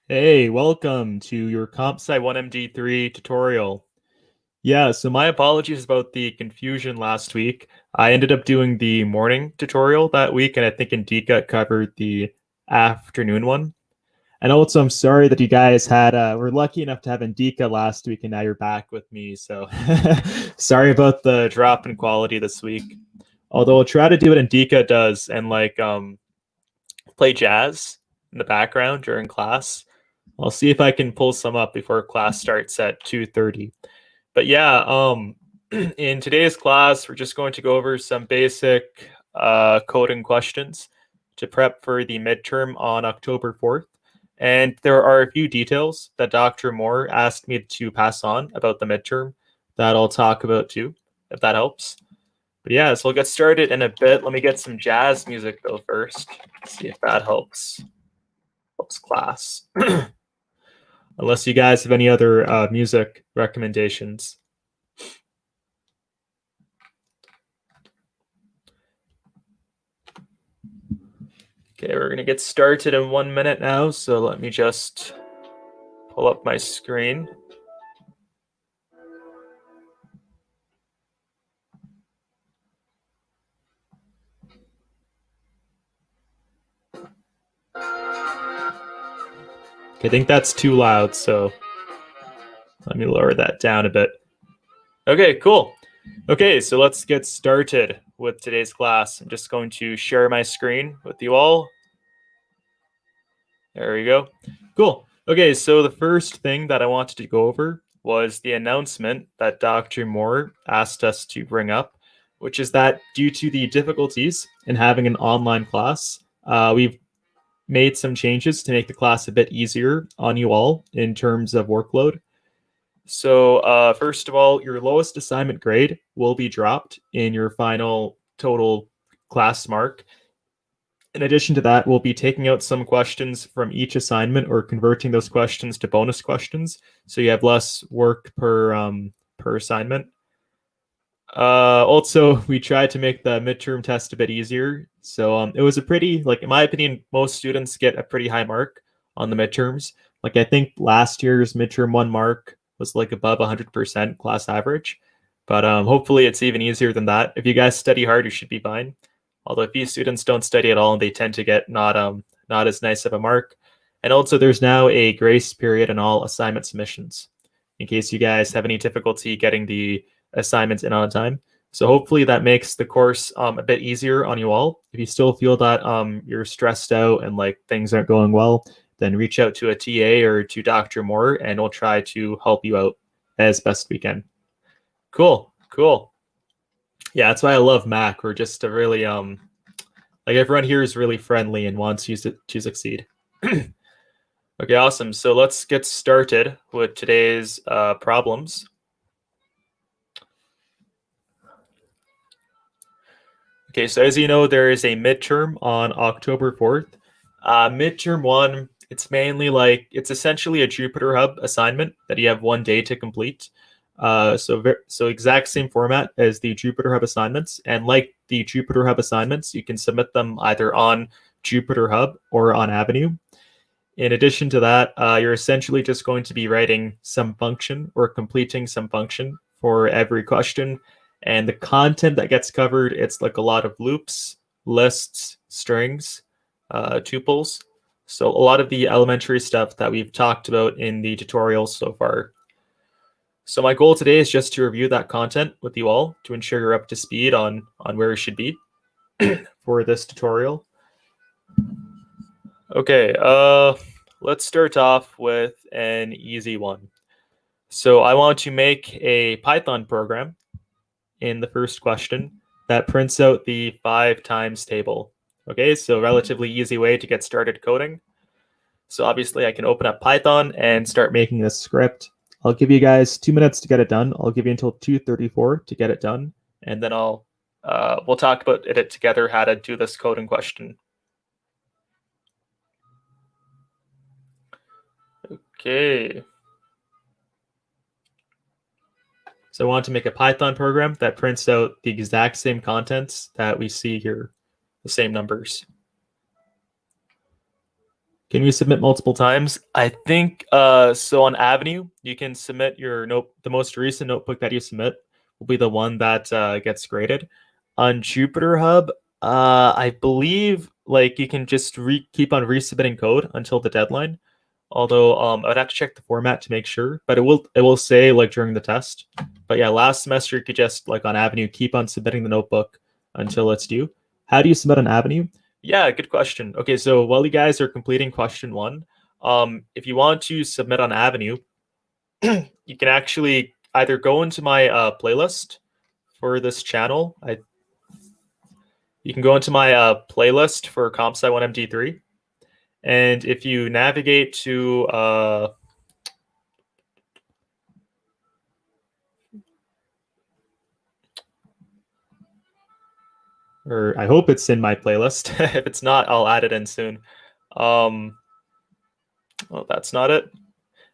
Hey, welcome to your COMPSCI 1MD3 tutorial. Yeah, so my apologies about the confusion last week. I ended up doing the morning tutorial that week, and I think Indika covered the afternoon one. And also, I'm sorry that you guys were lucky enough to have Indika last week, and now you're back with me. So sorry about the drop in quality this week. Although I'll try to do what Indika does and play jazz in the background during class. I'll see if I can pull some up before class starts at 2:30. But yeah, in today's class, we're just going to go over some basic coding questions to prep for the midterm on October 4th. And there are a few details that Dr. Moore asked me to pass on about the midterm that I'll talk about too, if that helps. But yeah, so we'll get started in a bit. Let me get some jazz music though first. See if that helps class. Unless you guys have any other music recommendations. Okay, we're going to get started in 1 minute now, so let me just pull up my screen. Okay, I think that's too loud, so let me lower that down a bit. Okay, cool. Okay, so let's get started with today's class. I'm just going to share my screen with you all. There we go. Cool. Okay, so the first thing that I wanted to go over was the announcement that Dr. Moore asked us to bring up, which is that due to the difficulties in having an online class, we've made some changes to make the class a bit easier on you all in terms of workload. So first of all, your lowest assignment grade will be dropped in your final total class mark. In addition to that, we'll be taking out some questions from each assignment or converting those questions to bonus questions, so you have less work per assignment. Also, we tried to make the midterm test a bit easier. So it was a pretty, in my opinion, most students get a pretty high mark on the midterms. I think last year's midterm one mark was above 100% class average. But hopefully it's even easier than that. If you guys study hard, you should be fine. Although if you students don't study at all, and they tend to get not as nice of a mark. And also there's now a grace period on all assignment submissions in case you guys have any difficulty getting the assignments in on time. So hopefully that makes the course a bit easier on you all. If you still feel that you're stressed out and things aren't going well, then reach out to a TA or to Dr. Moore and we'll try to help you out as best we can. Cool. Yeah, that's why I love Mac. We're just a really everyone here is really friendly and wants you to succeed. Okay, awesome. So let's get started with today's problems. Okay, so as you know, there is a midterm on October 4th. Midterm one, it's mainly it's essentially a Jupyter Hub assignment that you have 1 day to complete. So exact same format as the Jupyter Hub assignments. And like the Jupyter Hub assignments, you can submit them either on Jupyter Hub or on Avenue. In addition to that, you're essentially just going to be writing some function or completing some function for every question. And the content that gets covered, it's a lot of loops, lists, strings, tuples. So a lot of the elementary stuff that we've talked about in the tutorials so far. So my goal today is just to review that content with you all to ensure you're up to speed on where you should be for this tutorial. Okay, let's start off with an easy one. So I want to make a Python program in the first question that prints out the 5 times table. Okay, so relatively easy way to get started coding. So obviously I can open up Python and start making this script. I'll give you guys 2 minutes to get it done. I'll give you until 2:34 to get it done, and then we'll talk about it together, how to do this coding question. Okay. So I want to make a Python program that prints out the exact same contents that we see here, the same numbers. Can you submit multiple times? I think so on Avenue, you can submit your the most recent notebook that you submit will be the one that gets graded. On Jupyter Hub, I believe like you can just keep on resubmitting code until the deadline. Although I would have to check the format to make sure, but it will say like during the test. But yeah, last semester you could just like on Avenue keep on submitting the notebook until it's due. How do you submit on Avenue? Yeah, good question. Okay, so while you guys are completing question one, if you want to submit on Avenue, you can actually either go into my playlist for this channel. You can go into my playlist for COMPSCI 1MD3, and if you navigate to or I hope it's in my playlist. If it's not, I'll add it in soon. Well, that's not it.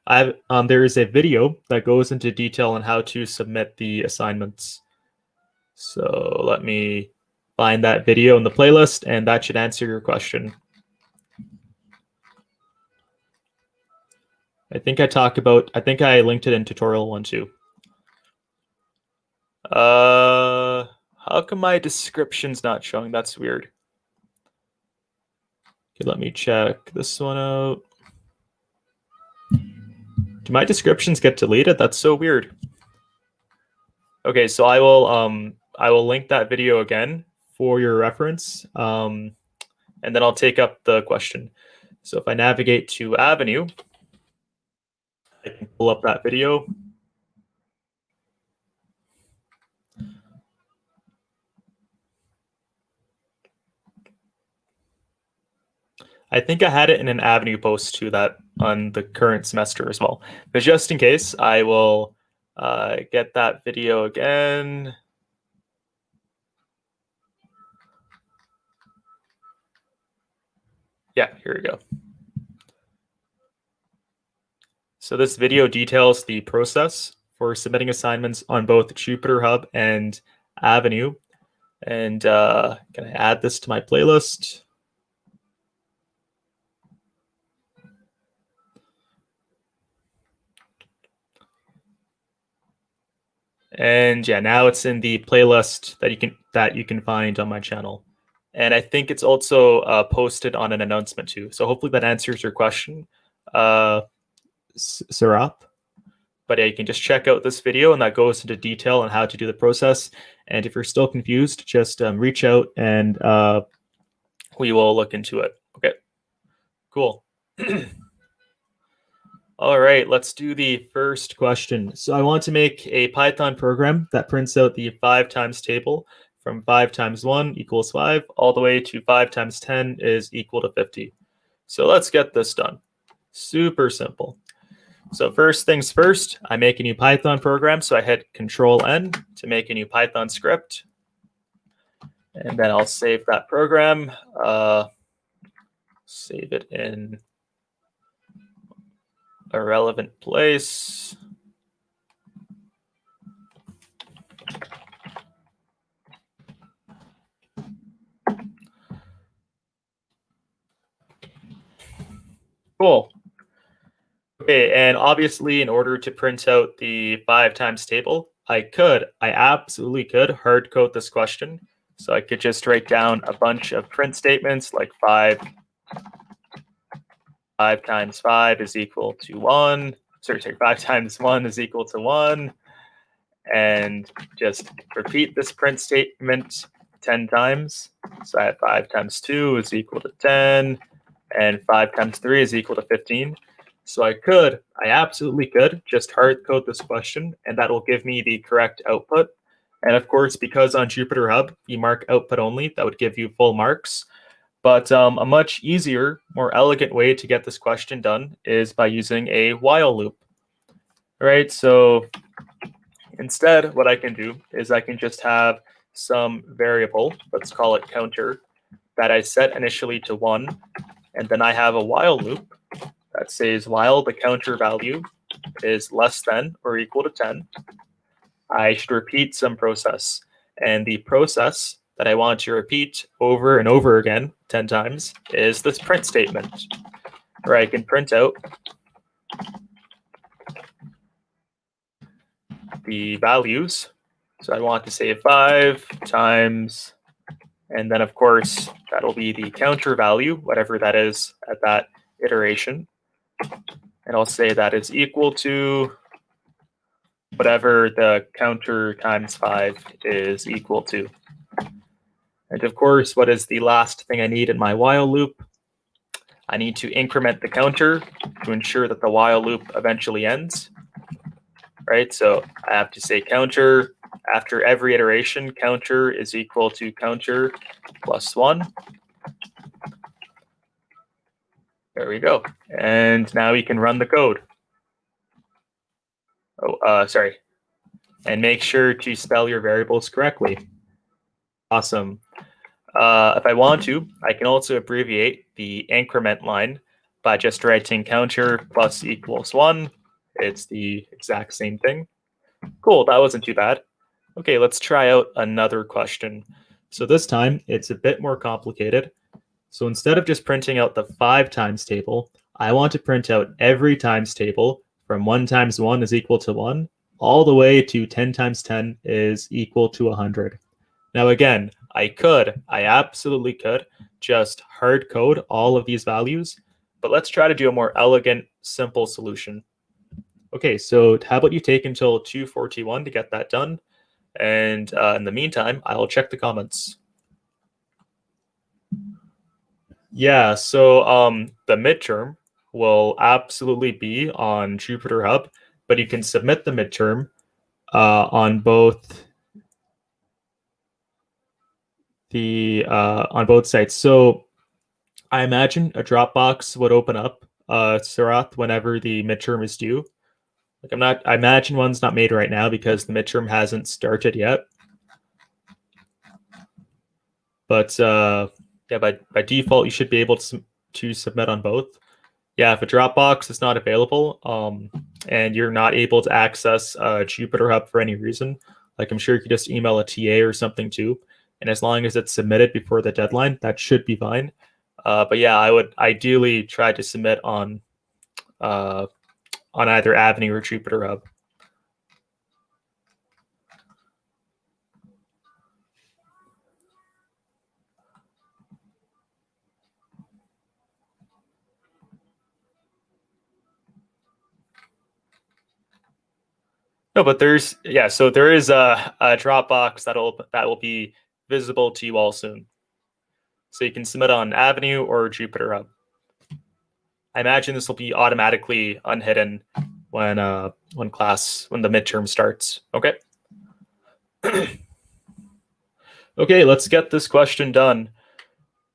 There is a video that goes into detail on how to submit the assignments. So let me find that video in the playlist, and that should answer your question. I think I linked it in tutorial 1 too. How come my description's not showing? That's weird. Okay, let me check this one out. Do my descriptions get deleted? That's so weird. Okay, so I will link that video again for your reference, and then I'll take up the question. So if I navigate to Avenue, I can pull up that video. I think I had it in an Avenue post too, that on the current semester as well. But just in case, I will get that video again. Yeah, here we go. So this video details the process for submitting assignments on both Jupyter Hub and Avenue. And can I add this to my playlist? And yeah, now it's in the playlist that you can find on my channel. And I think it's also posted on an announcement too. So hopefully that answers your question, Sarap. But yeah, you can just check out this video, and that goes into detail on how to do the process. And if you're still confused, just reach out, and we will look into it. Okay, cool. All right, let's do the first question. So I want to make a Python program that prints out the 5 times table from 5 times 1 equals 5, all the way to 5 times 10 is equal to 50. So let's get this done. Super simple. So first things first, I make a new Python program. So I hit Control-N to make a new Python script. And then I'll save that program. Save it in a relevant place. Cool. Okay, and obviously in order to print out the 5 times table, I absolutely could hard code this question. So I could just write down a bunch of print statements like 5 times 5 is equal to 1. Sorry, 5 times 1 is equal to 1. And just repeat this print statement 10 times. So I have 5 times 2 is equal to 10, and 5 times 3 is equal to 15. So I absolutely could just hard code this question, and that will give me the correct output. And of course, because on Jupyter Hub, you mark output only, that would give you full marks. But a much easier, more elegant way to get this question done is by using a while loop. All right, so instead, what I can do is I can just have some variable, let's call it counter, that I set initially to 1, and then I have a while loop that says while the counter value is less than or equal to 10, I should repeat some process. And the process that I want to repeat over and over again 10 times is this print statement. or I can print out the values. So I want to say 5 times, and then of course that'll be the counter value, whatever that is at that iteration. And I'll say that is equal to whatever the counter times 5 is equal to. And of course, what is the last thing I need in my while loop? I need to increment the counter to ensure that the while loop eventually ends, right? So I have to say counter, after every iteration, counter is equal to counter plus 1. There we go. And now we can run the code. Sorry. And make sure to spell your variables correctly. Awesome. If I want to, I can also abbreviate the increment line by just writing counter plus equals 1. It's the exact same thing. Cool, that wasn't too bad. Okay, let's try out another question. So this time, it's a bit more complicated. So instead of just printing out the 5 times table, I want to print out every times table from 1 times 1 is equal to 1, all the way to 10 times 10 is equal to 100. Now again, I absolutely could just hard code all of these values, but let's try to do a more elegant, simple solution. Okay, so how about you take until 2:41 to get that done? And in the meantime, I'll check the comments. Yeah, so the midterm will absolutely be on Jupyter Hub, but you can submit the midterm on both sites. So I imagine a Dropbox would open up Sarath whenever the midterm is due. I imagine one's not made right now because the midterm hasn't started yet. But yeah, by default, you should be able to submit on both. Yeah, if a Dropbox is not available and you're not able to access Jupyter Hub for any reason, like I'm sure you could just email a TA or something too. And as long as it's submitted before the deadline, that should be fine. But yeah, I would ideally try to submit on either Avenue or Jupyter Hub. No, but there is a Dropbox that will be visible to you all soon. So you can submit on Avenue or Jupyter Hub. I imagine this will be automatically unhidden when the midterm starts. Okay. Okay, let's get this question done.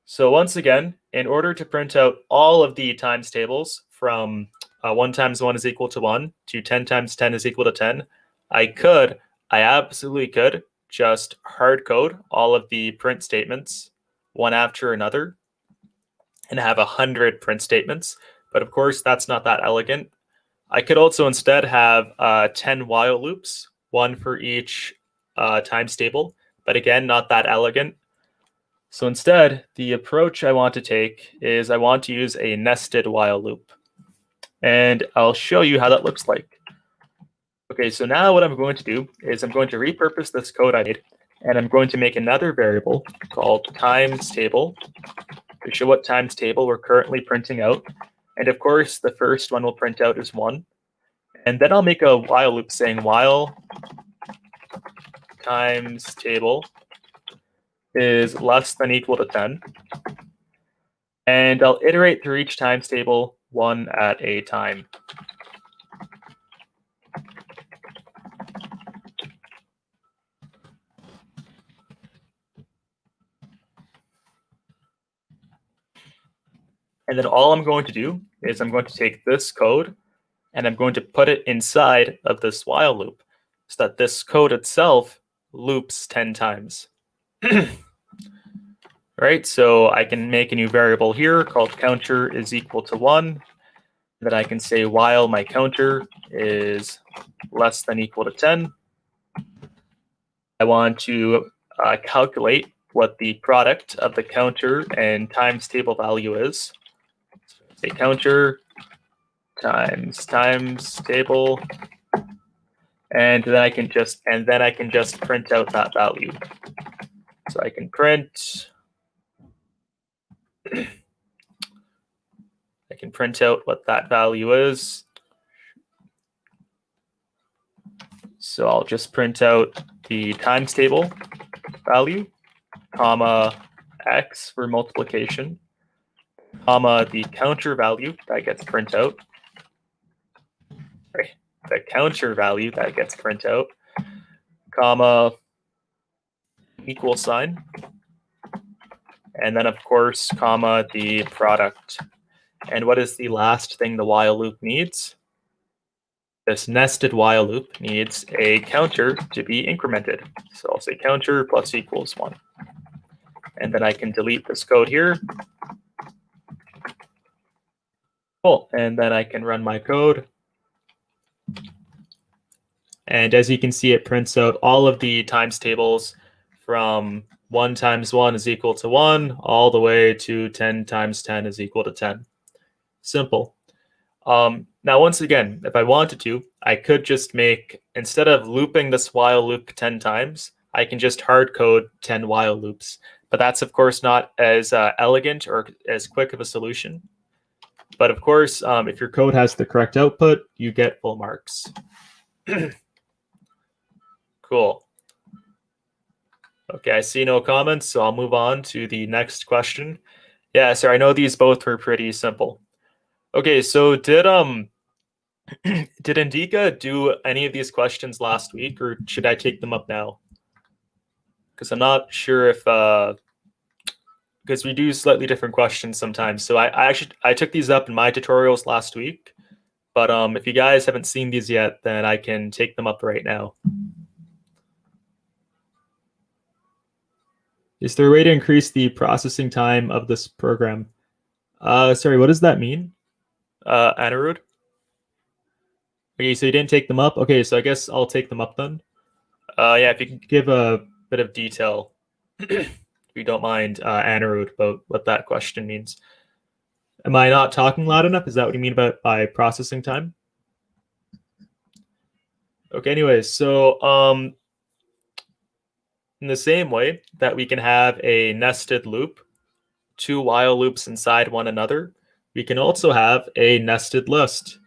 So once again, in order to print out all of the times tables from 1 times 1 is equal to 1 to 10 times 10 is equal to 10, I absolutely could just hard code all of the print statements one after another and have 100 print statements. But of course, that's not that elegant. I could also instead have 10 while loops, one for each times table, but again, not that elegant. So instead, the approach I want to take is I want to use a nested while loop. And I'll show you how that looks like. Okay, so now what I'm going to do is I'm going to repurpose this code I made, and I'm going to make another variable called times table to show what times table we're currently printing out. And of course, the first one we'll print out is 1. And then I'll make a while loop saying while times table is less than equal to 10. And I'll iterate through each times table one at a time. And then all I'm going to do is I'm going to take this code and I'm going to put it inside of this while loop so that this code itself loops 10 times. Right, so I can make a new variable here called counter is equal to 1. Then I can say while my counter is less than equal to 10. I want to calculate what the product of the counter and times table value is. a counter times table, and then I can just print out that value. So I can print out what that value is. So I'll just print out the times table value, comma x for multiplication, comma the counter value that gets print out, right, the counter value that gets print out, comma equal sign, and then of course comma the product. And what is the last thing the while loop needs? This nested while loop needs a counter to be incremented. So I'll say counter plus equals 1. And then I can delete this code here. Cool. And then I can run my code. And as you can see, it prints out all of the times tables from 1 times 1 is equal to 1, all the way to 10 times 10 is equal to 10. Simple. Now, once again, if I wanted to, I could just make, instead of looping this while loop 10 times, I can just hard code 10 while loops. But that's, of course, not as elegant or as quick of a solution. But of course, if your code has the correct output, you get full marks. Cool. Okay, I see no comments, so I'll move on to the next question. Yeah, so I know these both were pretty simple. Okay, so did Indika do any of these questions last week, or should I take them up now? Because I'm not sure if because we do slightly different questions sometimes. So I took these up in my tutorials last week, but if you guys haven't seen these yet, then I can take them up right now. Is there a way to increase the processing time of this program? Sorry, what does that mean? Anirudh? Okay, so you didn't take them up? Okay, so I guess I'll take them up then. Yeah, if you can give a bit of detail, if you don't mind, Anirudh, about what that question means. Am I not talking loud enough? Is that what you mean by processing time? Okay, anyways, so in the same way that we can have a nested loop, 2 while loops inside one another, we can also have a nested list.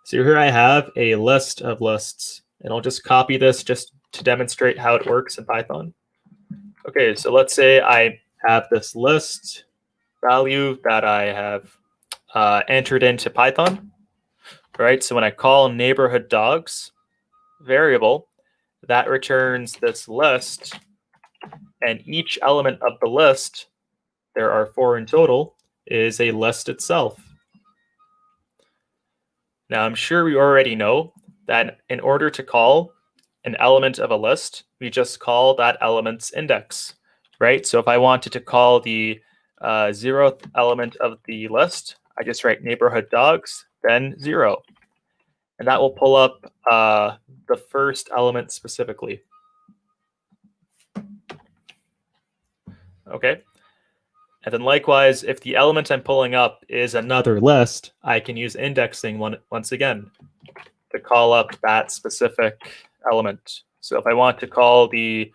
So here I have a list of lists, and I'll just copy this just to demonstrate how it works in Python. Okay, so let's say I have this list value that I have entered into Python, right? So when I call neighborhood dogs variable, that returns this list, and each element of the list, there are 4 in total, is a list itself. Now, I'm sure we already know that in order to call an element of a list, we just call that element's index, right? So if I wanted to call the 0th element of the list, I just write neighborhood dogs, then 0. And that will pull up the first element specifically. Okay. And then likewise, if the element I'm pulling up is another list, I can use indexing once again to call up that specific element. So if I want to call the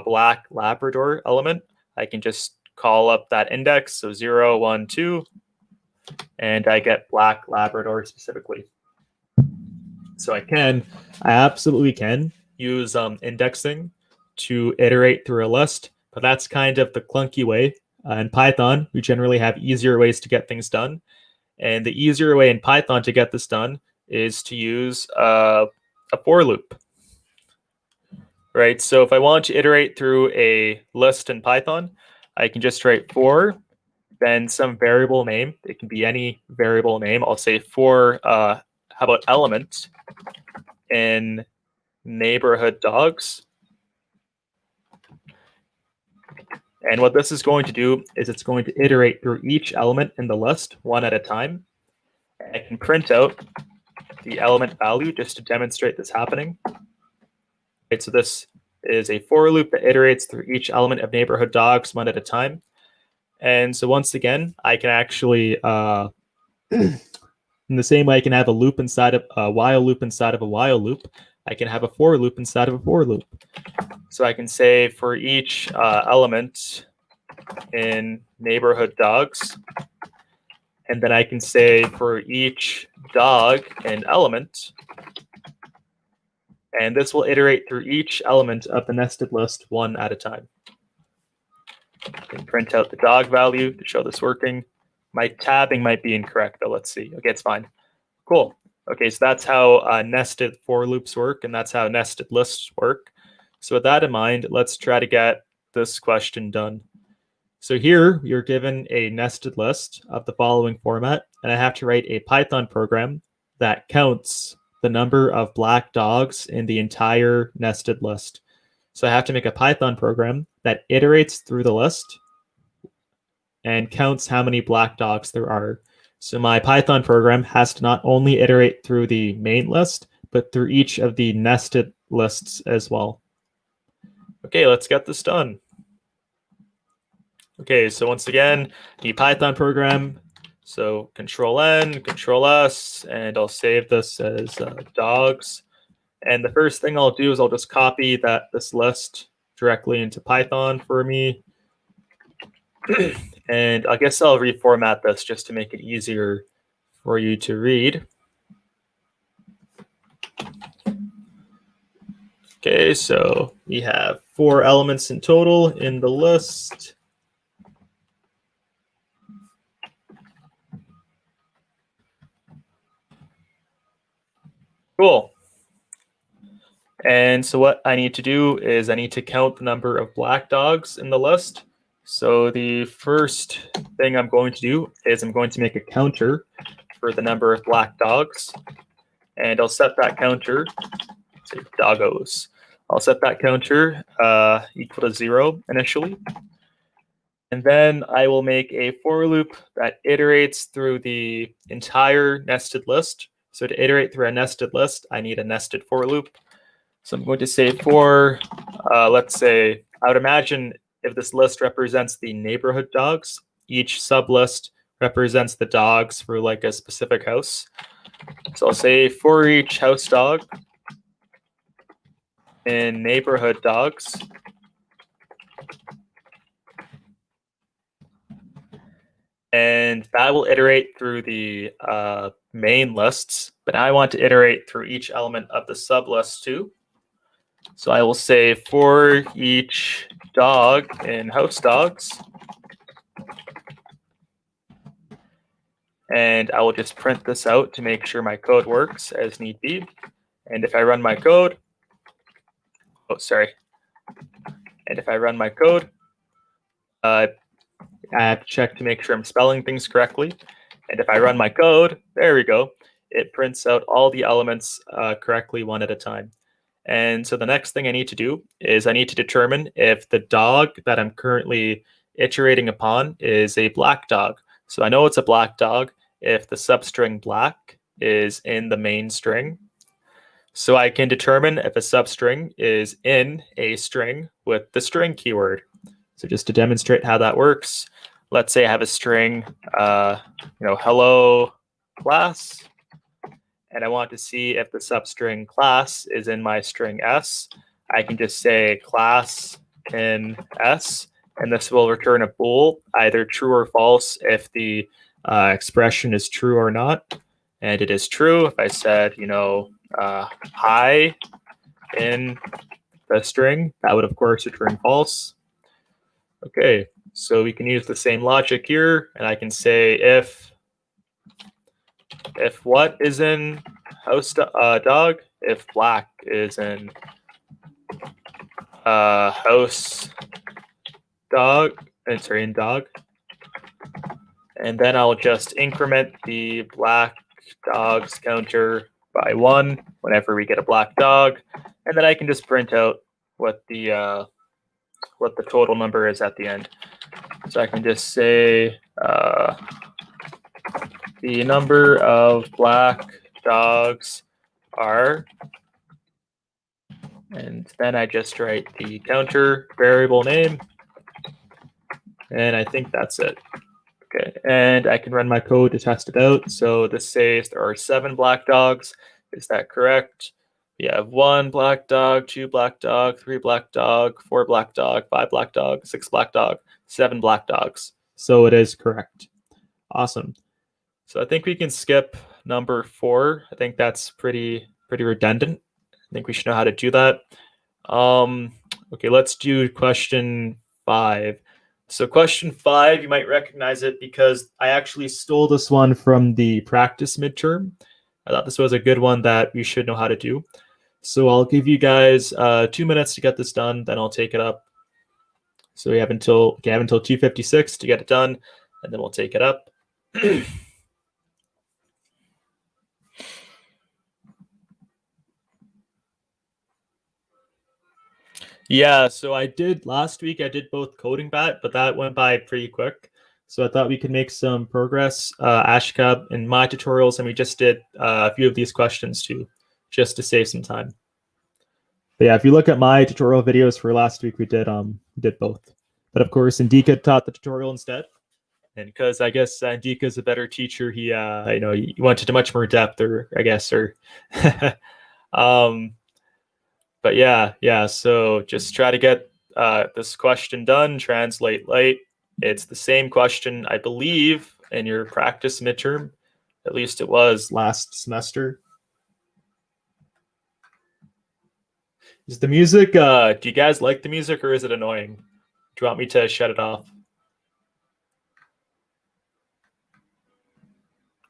black Labrador element, I can just call up that index, so 0, 1, 2, and I get black Labrador specifically. So I absolutely can use indexing to iterate through a list, but that's kind of the clunky way. In Python, we generally have easier ways to get things done. And the easier way in Python to get this done is to use a for loop. Right, so if I want to iterate through a list in Python, I can just write for, then some variable name. It can be any variable name. I'll say for, how about element in neighborhood dogs. And what this is going to do is it's going to iterate through each element in the list one at a time. I can print out the element value just to demonstrate this happening. Okay, so this is a for loop that iterates through each element of neighborhood dogs one at a time. And so once again, I can actually In the same way I can have a loop inside of a while loop inside of a while loop, I can have a for loop inside of a for loop. So I can say for each element in neighborhood dogs, and then I can say for each dog in element, and this will iterate through each element of the nested list one at a time. I can print out the dog value to show this working. My tabbing might be incorrect, though. Let's see. Okay, it's fine. Cool. Okay, so that's how nested for loops work, and that's how nested lists work. So with that in mind, let's try to get this question done. So here, you're given a nested list of the following format, and I have to write a Python program that counts the number of black dogs in the entire nested list. So I have to make a Python program that iterates through the list and counts how many black dogs there are. So my Python program has to not only iterate through the main list, but through each of the nested lists as well. Okay, let's get this done. Okay, so once again, the Python program. So Control N, Control S, and I'll save this as dogs. And the first thing I'll do is I'll just copy this list directly into Python for me. And I guess I'll reformat this just to make it easier for you to read. Okay, so we have 4 elements in total in the list. Cool. And so what I need to do is I need to count the number of black dogs in the list. So the first thing I'm going to do is I'm going to make a counter for the number of black dogs. And I'll set that counter, say doggos. I'll set that counter equal to 0 initially. And then I will make a for loop that iterates through the entire nested list. So to iterate through a nested list, I need a nested for loop. So I'm going to say for, let's say, I would imagine if this list represents the neighborhood dogs, each sublist represents the dogs for like a specific house. So I'll say for each house dog in neighborhood dogs, and that will iterate through the main lists, but I want to iterate through each element of the sublist too. So I will say for each dog in house dogs, and I will just print this out to make sure my code works as need be. And if I run my code, and if I run my code, I have to check to make sure I'm spelling things correctly. And if I run my code, there we go, it prints out all the elements correctly one at a time. And so the next thing I need to do is I need to determine if the dog that I'm currently iterating upon is a black dog. So I know it's a black dog if the substring black is in the main string. So I can determine if a substring is in a string with the string keyword. So just to demonstrate how that works, let's say I have a string, hello class, and I want to see if the substring class is in my string s. I can just say class in s, and this will return a bool, either true or false if the expression is true or not. And it is true if I said, hi in the string, that would of course return false. Okay, so we can use the same logic here, and I can say if what is in house dog, if black is in house dog, in dog, and then I'll just increment the black dogs counter by 1 whenever we get a black dog, and then I can just print out what the total number is at the end. So I can just say the number of black dogs are, and then I just write the counter variable name, and I think that's it. Okay, and I can run my code to test it out. So this says there are 7 black dogs. Is that correct? We have 1 black dog, 2 black dog, 3 black dog, 4 black dog, 5 black dog, 6 black dog, 7 black dogs. So it is correct. Awesome. So I think we can skip number 4. I think that's pretty redundant. I think we should know how to do that. Okay, let's do question 5. So question 5, you might recognize it because I actually stole this one from the practice midterm. I thought this was a good one that we should know how to do. So I'll give you guys 2 minutes to get this done, then I'll take it up. So we have until 2:56 to get it done, and then we'll take it up. Yeah, so last week I did both coding bat, but that went by pretty quick. So I thought we could make some progress, Ashka, in my tutorials, and we just did a few of these questions too, just to save some time. But yeah, if you look at my tutorial videos for last week, we did both. But of course, Indika taught the tutorial instead. And because I guess Indika is a better teacher, he he went into much more depth, but yeah. So just try to get this question done. Translate light. It's the same question, I believe, in your practice midterm. At least it was last semester. Is the music? Do you guys like the music, or is it annoying? Do you want me to shut it off?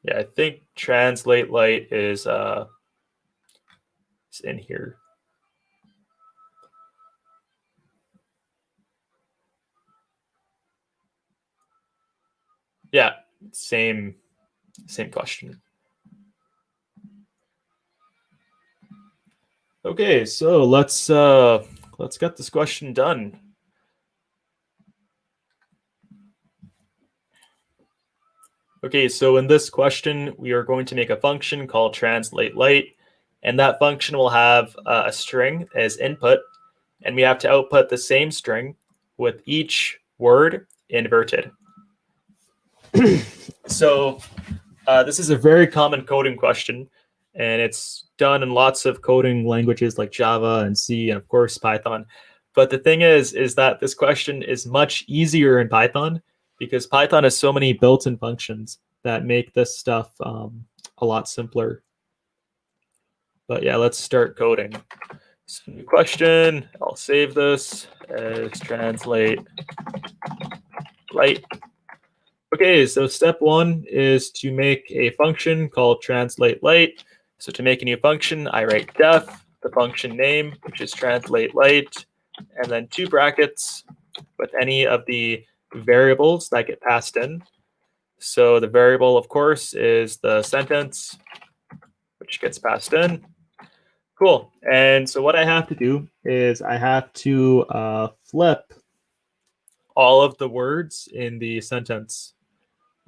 Yeah, I think translate light is in here. Yeah, same question. Okay, so let's get this question done. Okay, so in this question, we are going to make a function called translate light, and that function will have a string as input, and we have to output the same string with each word inverted. So this is a very common coding question, and it's done in lots of coding languages like Java and C and of course Python. But the thing is that this question is much easier in Python because Python has so many built-in functions that make this stuff a lot simpler. But yeah, let's start coding. So new question, I'll save this as translate light. Okay, so step 1 is to make a function called translate light. So to make a new function, I write def, the function name, which is translate light, and then 2 brackets with any of the variables that get passed in. So the variable, of course, is the sentence, which gets passed in. Cool. And so what I have to do is I have to flip all of the words in the sentence.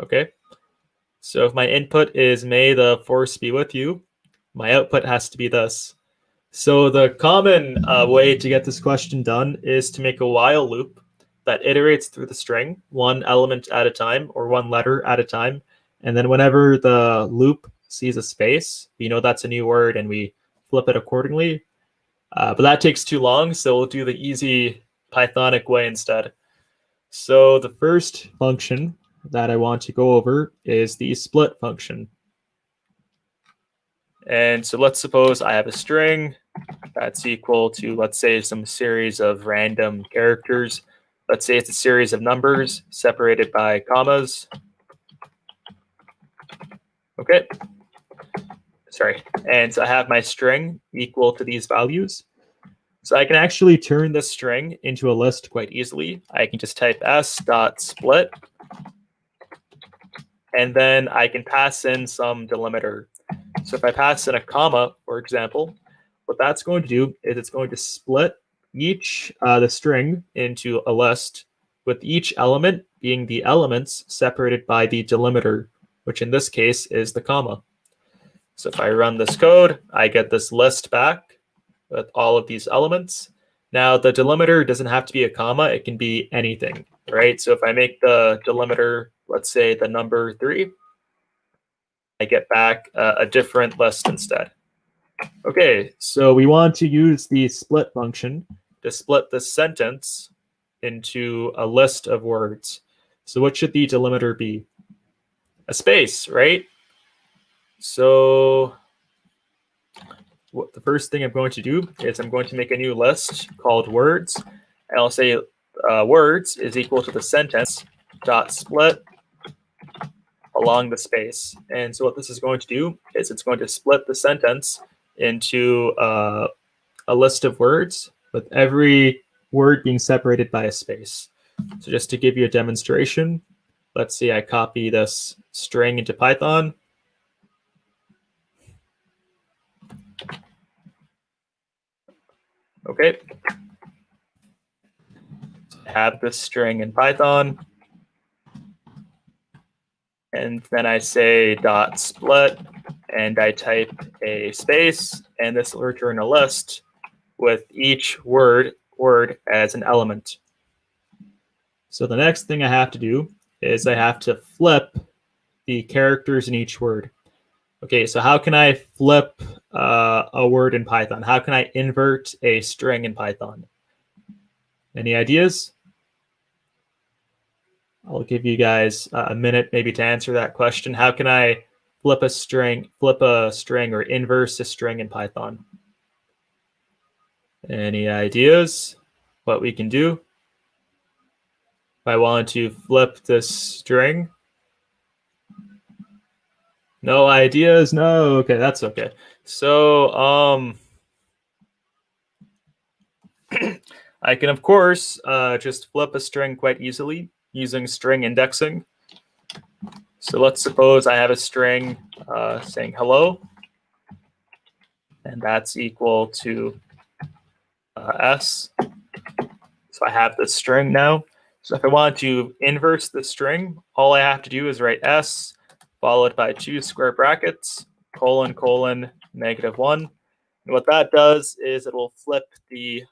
Okay. So if my input is may the force be with you, my output has to be this. So the common way to get this question done is to make a while loop that iterates through the string, 1 element at a time or 1 letter at a time. And then whenever the loop sees a space, we know that's a new word and we flip it accordingly. But that takes too long, so we'll do the easy Pythonic way instead. So the first function that I want to go over is the split function. And so let's suppose I have a string that's equal to, let's say, some series of random characters. Let's say it's a series of numbers separated by commas. Okay. Sorry. And so I have my string equal to these values. So I can actually turn this string into a list quite easily. I can just type s.split, and then I can pass in some delimiter. So if I pass in a comma, for example, what that's going to do is it's going to split the string into a list, with each element being the elements separated by the delimiter, which in this case is the comma. So if I run this code, I get this list back with all of these elements. Now the delimiter doesn't have to be a comma, it can be anything, right? So if I make the delimiter let's say the number 3, I get back a different list instead. Okay, so we want to use the split function to split the sentence into a list of words. So what should the delimiter be? A space, right? So what the first thing I'm going to do is I'm going to make a new list called words. And I'll say words is equal to the sentence dot split along the space. And so what this is going to do is it's going to split the sentence into a list of words with every word being separated by a space. So just to give you a demonstration, let's see, I copy this string into Python. Okay. I have this string in Python. And then I say dot split, and I type a space, and this will return a list with each word as an element. So the next thing I have to do is I have to flip the characters in each word. Okay, so how can I flip a word in Python? How can I invert a string in Python? Any ideas? I'll give you guys a minute maybe to answer that question. How can I flip a string or inverse a string in Python? Any ideas what we can do? If I want to flip this string, no ideas? No, okay, that's okay. So I can of course just flip a string quite easily using string indexing. So let's suppose I have a string saying hello, and that's equal to s. So I have this string now. So if I want to inverse the string, all I have to do is write s followed by 2 square brackets, colon, colon, -1. And what that does is it will flip the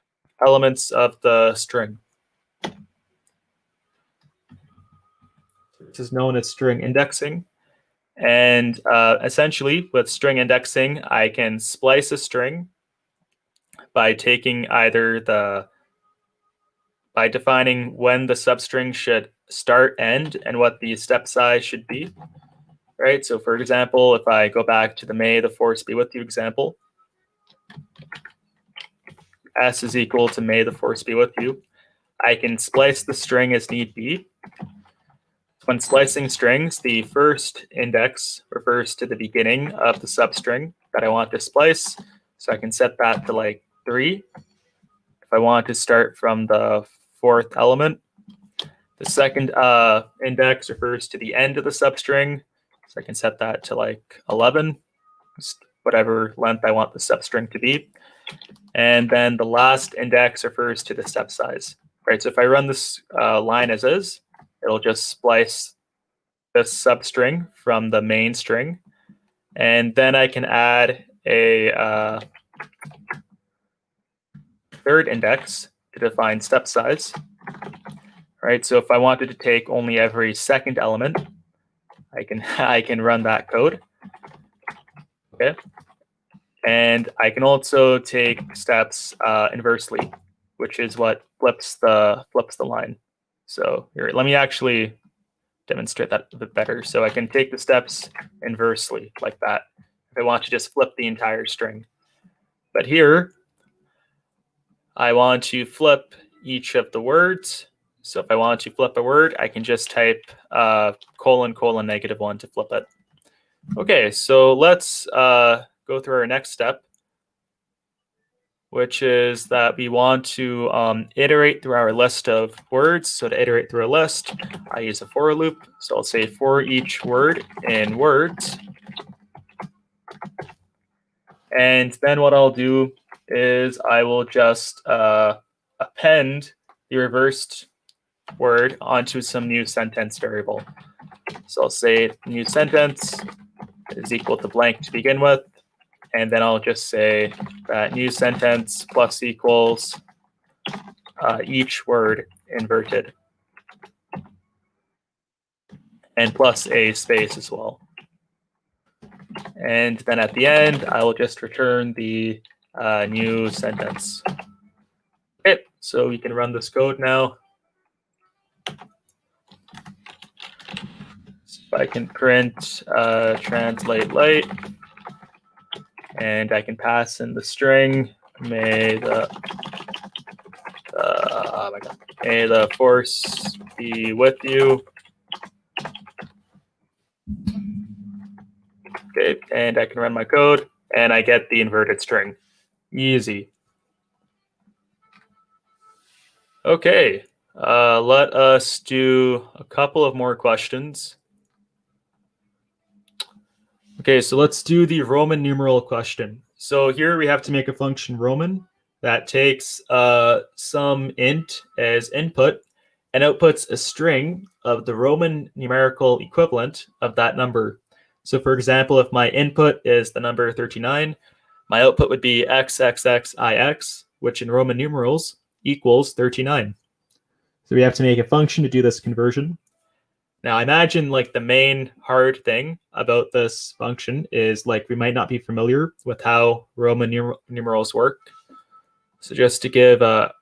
elements of the string. This is known as string indexing. And essentially, with string indexing, I can splice a string by taking by defining when the substring should start, end, and what the step size should be. Right. So, for example, if I go back to the may the force be with you example, s is equal to may the force be with you. I can splice the string as need be. When splicing strings, the first index refers to the beginning of the substring that I want to splice. So I can set that to like 3. If I want to start from the 4th element, the second index refers to the end of the substring. So I can set that to like 11, whatever length I want the substring to be. And then the last index refers to the step size. Right. So if I run this line as is, it'll just splice this substring from the main string. And then I can add a third index to define step size. Right. So if I wanted to take only every second element, I can run that code. Okay. And I can also take steps inversely, which is what flips the line. So here, let me actually demonstrate that a bit better. So I can take the steps inversely like that if I want to just flip the entire string. But here, I want to flip each of the words. So if I want to flip a word, I can just type colon, colon, -1 to flip it. Okay, so let's go through our next step, which is that we want to iterate through our list of words. So to iterate through a list, I use a for loop. So I'll say for each word in words. And then what I'll do is I will just append the reversed word onto some new sentence variable. So I'll say new sentence is equal to blank to begin with. And then I'll just say that new sentence plus equals each word inverted. and plus a space as well. And then at the end, I will just return the new sentence. Okay, so we can run this code now. So if I can print translate light, and I can pass in the string, may the may the force be with you. Okay, and I can run my code, and I get the inverted string. Easy. Okay, let us do a couple of more questions. Okay, so let's do the Roman numeral question. So here we have to make a function Roman that takes some int as input and outputs a string of the Roman numerical equivalent of that number. So for example, if my input is the number 39, my output would be xxxix, which in Roman numerals equals 39. So we have to make a function to do this conversion. Now, I imagine like the main hard thing about this function is like we might not be familiar with how Roman numerals work. So just to give a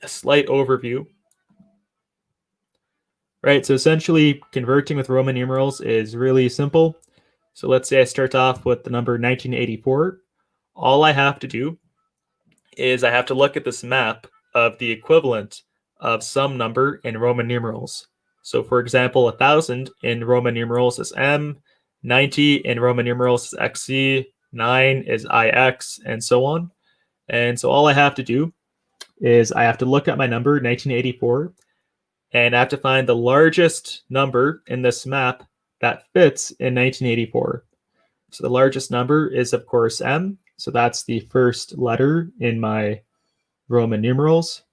slight overview, right? So essentially converting with Roman numerals is really simple. So let's say I start off with the number 1984. All I have to do is I have to look at this map of the equivalent of some number in Roman numerals. So for example, 1000 in Roman numerals is M, 90 in Roman numerals is XC, 9 is IX, and so on. And so all I have to do is I have to look at my number, 1984, and I have to find the largest number in this map that fits in 1984. So the largest number is, of course, M. So that's the first letter in my Roman numerals.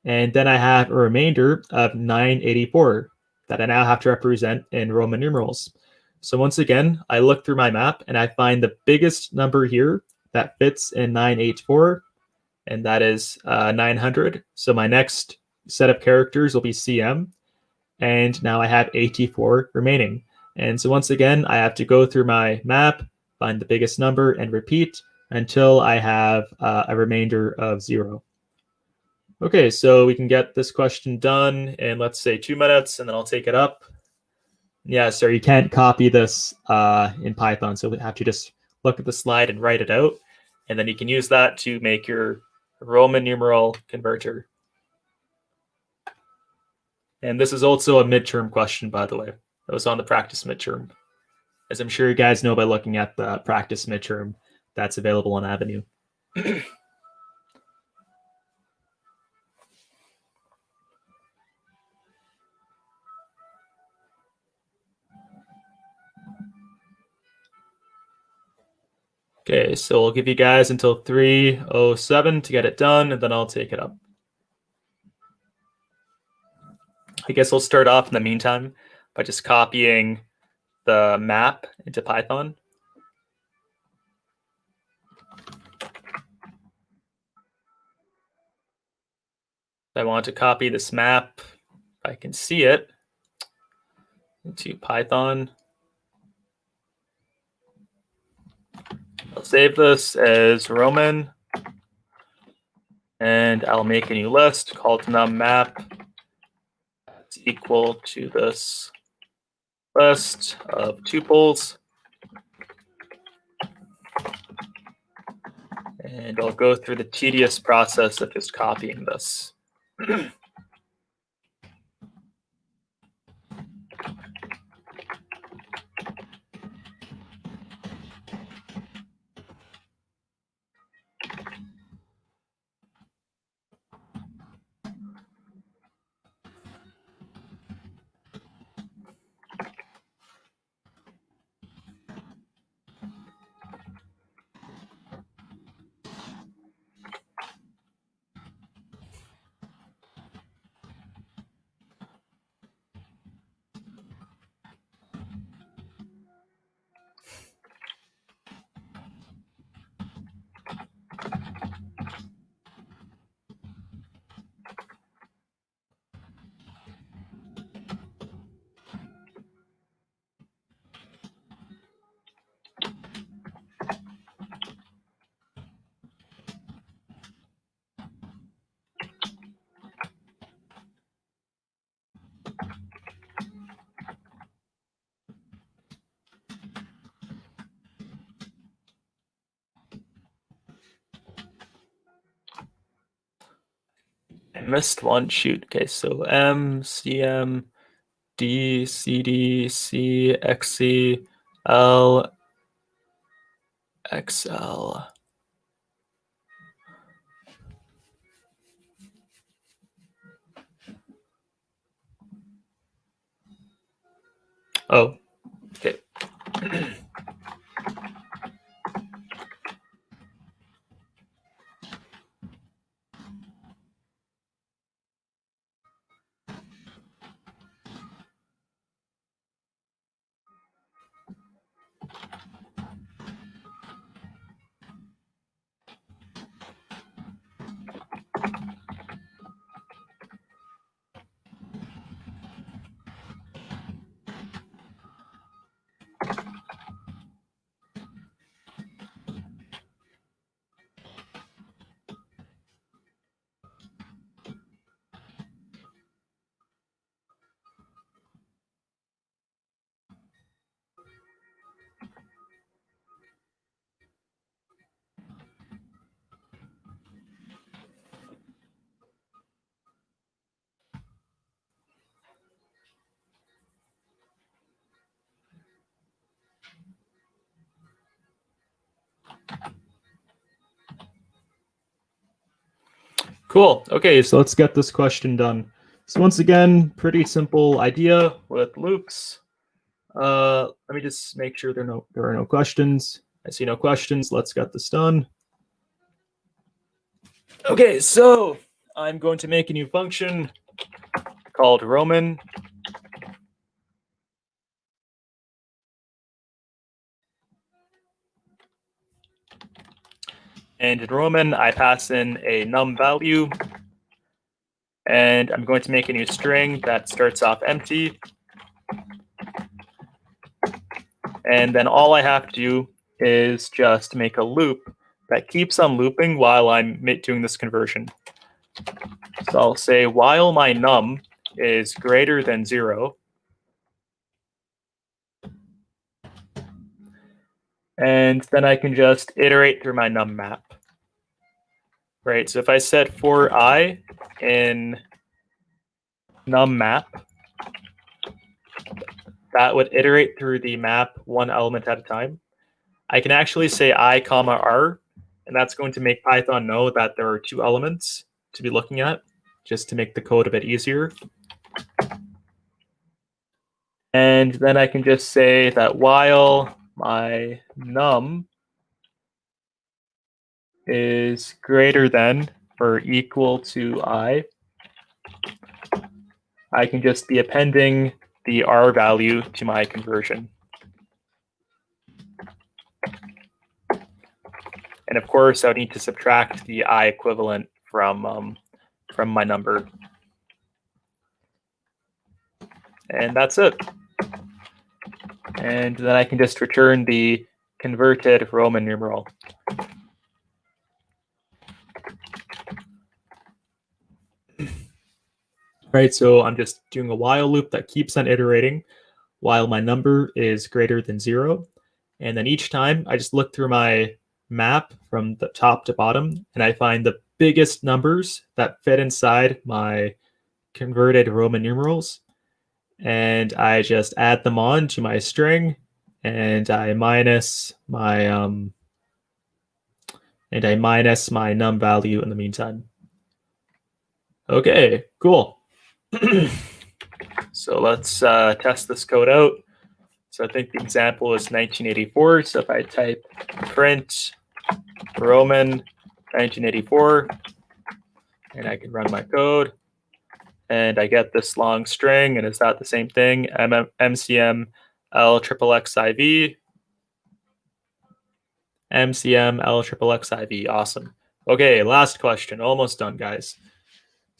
And then I have a remainder of 984 that I now have to represent in Roman numerals. So once again, I look through my map and I find the biggest number here that fits in 984, and that is 900. So my next set of characters will be CM, and now I have 84 remaining. And so once again, I have to go through my map, find the biggest number, and repeat until I have a remainder of 0. Okay, so we can get this question done in, let's say, 2 minutes, and then I'll take it up. Yeah, so you can't copy this in Python, so we have to just look at the slide and write it out, and then you can use that to make your Roman numeral converter. And this is also a midterm question, by the way. That was on the practice midterm, as I'm sure you guys know by looking at the practice midterm that's available on Avenue. Okay, so I'll give you guys until 3:07 to get it done, and then I'll take it up. I guess I'll start off in the meantime by just copying the map into Python. I want to copy this map, if I can see it, into Python. I'll save this as Roman, and I'll make a new list called num map. That's equal to this list of tuples. And I'll go through the tedious process of just copying this. missed one. Shoot. Okay, so M, CM, D, CD, C, XC, L, XL. Oh, okay. Cool. Okay, so let's get this question done. So once again, pretty simple idea with loops. Let me just make sure there are no questions. I see no questions. Let's get this done. Okay, so I'm going to make a new function called Roman. And in Roman, I pass in a num value. And I'm going to make a new string that starts off empty. And then all I have to do is just make a loop that keeps on looping while I'm doing this conversion. So I'll say while my num is greater than 0, and then I can just iterate through my num map. Right, so if I set for I in num map, that would iterate through the map one element at a time. I can actually say I comma R, and that's going to make Python know that there are 2 elements to be looking at, just to make the code a bit easier. And then I can just say that while my num is greater than or equal to I can just be appending the R value to my conversion. And of course, I would need to subtract the I equivalent from my number. And that's it. And then I can just return the converted Roman numeral. Right, so I'm just doing a while loop that keeps on iterating while my number is greater than 0. And then each time I just look through my map from the top to bottom, and I find the biggest numbers that fit inside my converted Roman numerals. And I just add them on to my string, and I minus my num value in the meantime. Okay, cool. So let's test this code out. So I think the example is 1984. So if I type print Roman 1984, and I can run my code, and I get this long string, and is that the same thing? MCM L triple XIV. MCM L triple XIV. Awesome. Okay, last question. Almost done, guys.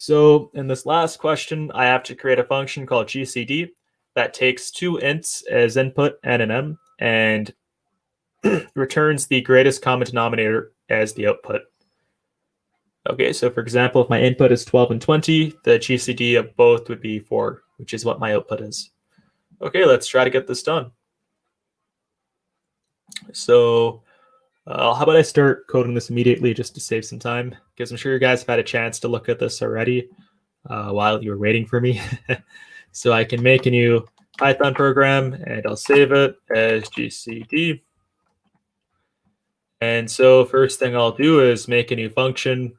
So in this last question, I have to create a function called GCD that takes 2 ints as input and an m, and returns the greatest common denominator as the output. Okay, so for example, if my input is 12 and 20, the GCD of both would be 4, which is what my output is. Okay, let's try to get this done. So How about I start coding this immediately just to save some time? Because I'm sure you guys have had a chance to look at this already while you were waiting for me. So I can make a new Python program and I'll save it as GCD. And so first thing I'll do is make a new function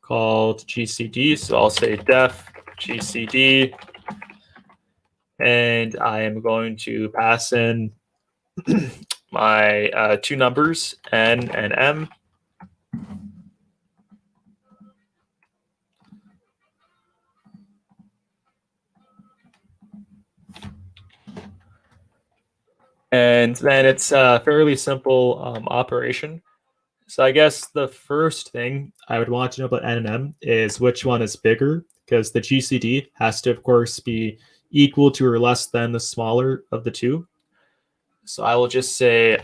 called GCD. So I'll say def GCD, and I am going to pass in my two numbers, n and m. And then it's a fairly simple operation. So I guess the first thing I would want to know about n and m is which one is bigger, because the GCD has to, of course, be equal to or less than the smaller of the two. So I will just say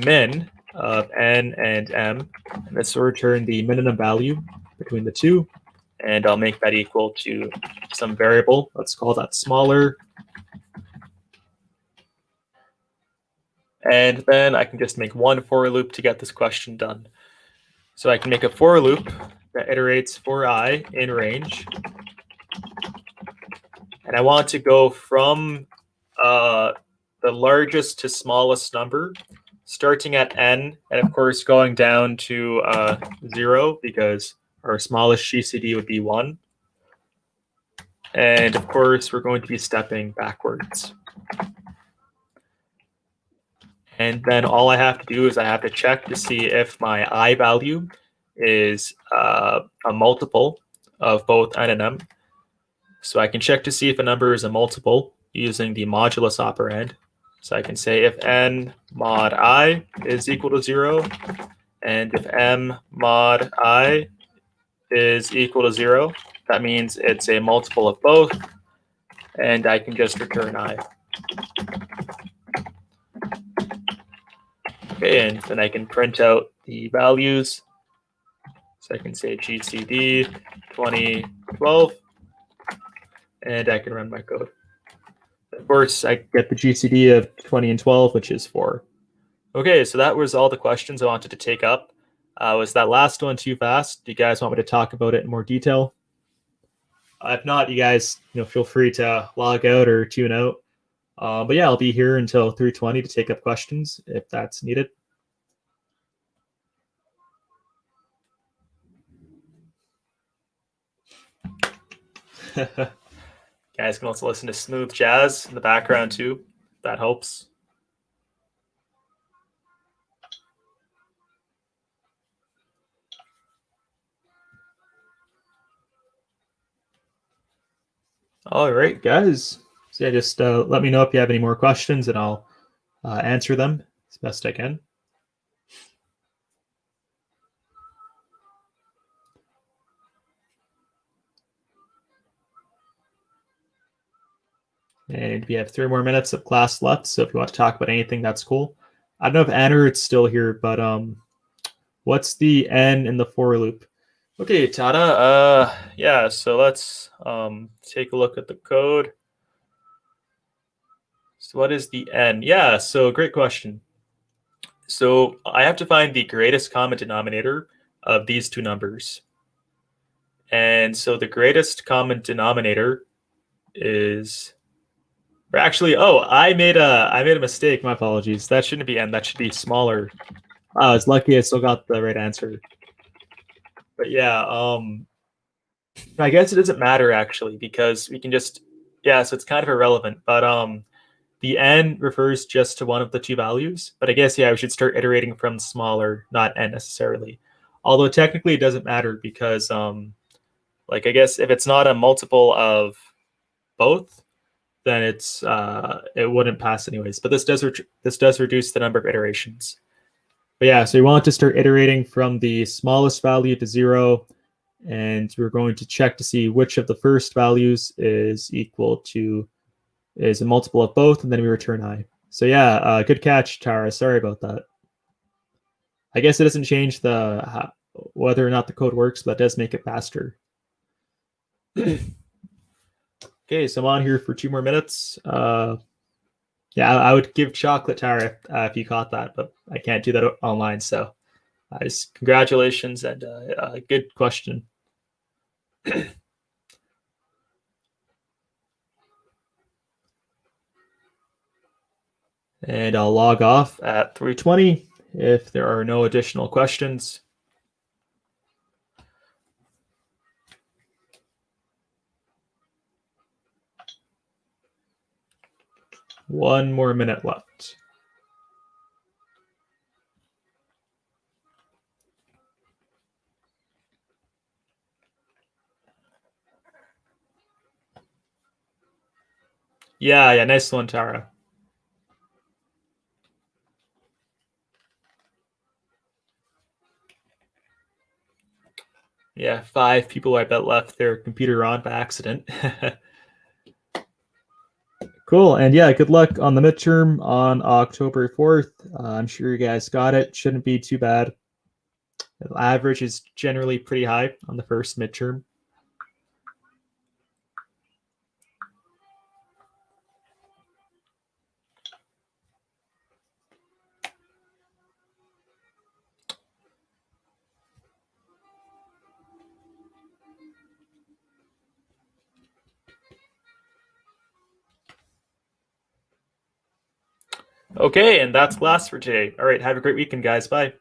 min of n and m, and this will return the minimum value between the two, and I'll make that equal to some variable. Let's call that smaller. And then I can just make one for loop to get this question done. So I can make a for loop that iterates for I in range. And I want to go from the largest to smallest number, starting at n, and of course going down to 0, because our smallest GCD would be 1. And of course, we're going to be stepping backwards. And then all I have to do is I have to check to see if my I value is a multiple of both n and m. So I can check to see if a number is a multiple using the modulus operand. So I can say if n mod I is equal to 0, and if m mod I is equal to 0, that means it's a multiple of both, and I can just return I. Okay, and then I can print out the values. So I can say GCD 2012, and I can run my code. Of course, I get the GCD of 20 and 12, which is 4. Okay, so that was all the questions I wanted to take up. Was that last one too fast? Do you guys want me to talk about it in more detail? If not, you guys feel free to log out or tune out. But yeah, I'll be here until 3:20 to take up questions if that's needed. Guys can also listen to smooth jazz in the background too. If that helps. All right, guys. So yeah, just let me know if you have any more questions, and I'll answer them as best I can. And we have 3 more minutes of class left, so if you want to talk about anything, that's cool. I don't know if Anur's still here, but what's the n in the for loop? Okay, Tada. Yeah, so let's take a look at the code. So what is the n? Yeah, so great question. So I have to find the greatest common denominator of these two numbers. And so the greatest common denominator is, or actually, oh, I made a mistake. My apologies. That shouldn't be n. That should be smaller. I was lucky I still got the right answer. But yeah, I guess it doesn't matter actually, because we can just, yeah, so it's kind of irrelevant. But the n refers just to one of the two values. But I guess, yeah, we should start iterating from smaller, not n necessarily. Although technically it doesn't matter because, like, I guess if it's not a multiple of both, then it's it wouldn't pass anyways. But this does reduce the number of iterations. But yeah, so we want to start iterating from the smallest value to 0, and we're going to check to see which of the first values is a multiple of both, and then we return I. So yeah, good catch, Tara. Sorry about that. I guess it doesn't change the whether or not the code works, but that does make it faster. Okay, so I'm on here for 2 more minutes. Yeah, I would give chocolate, Tara, if you caught that, but I can't do that online. So, just congratulations and good question. And I'll log off at 3:20 if there are no additional questions. One more minute left. Yeah, nice one, Tara. Yeah, 5 people I bet left their computer on by accident. Cool. And yeah, good luck on the midterm on October 4th. I'm sure you guys got it. Shouldn't be too bad. The average is generally pretty high on the first midterm. Okay, and that's class for today. All right, have a great weekend, guys. Bye.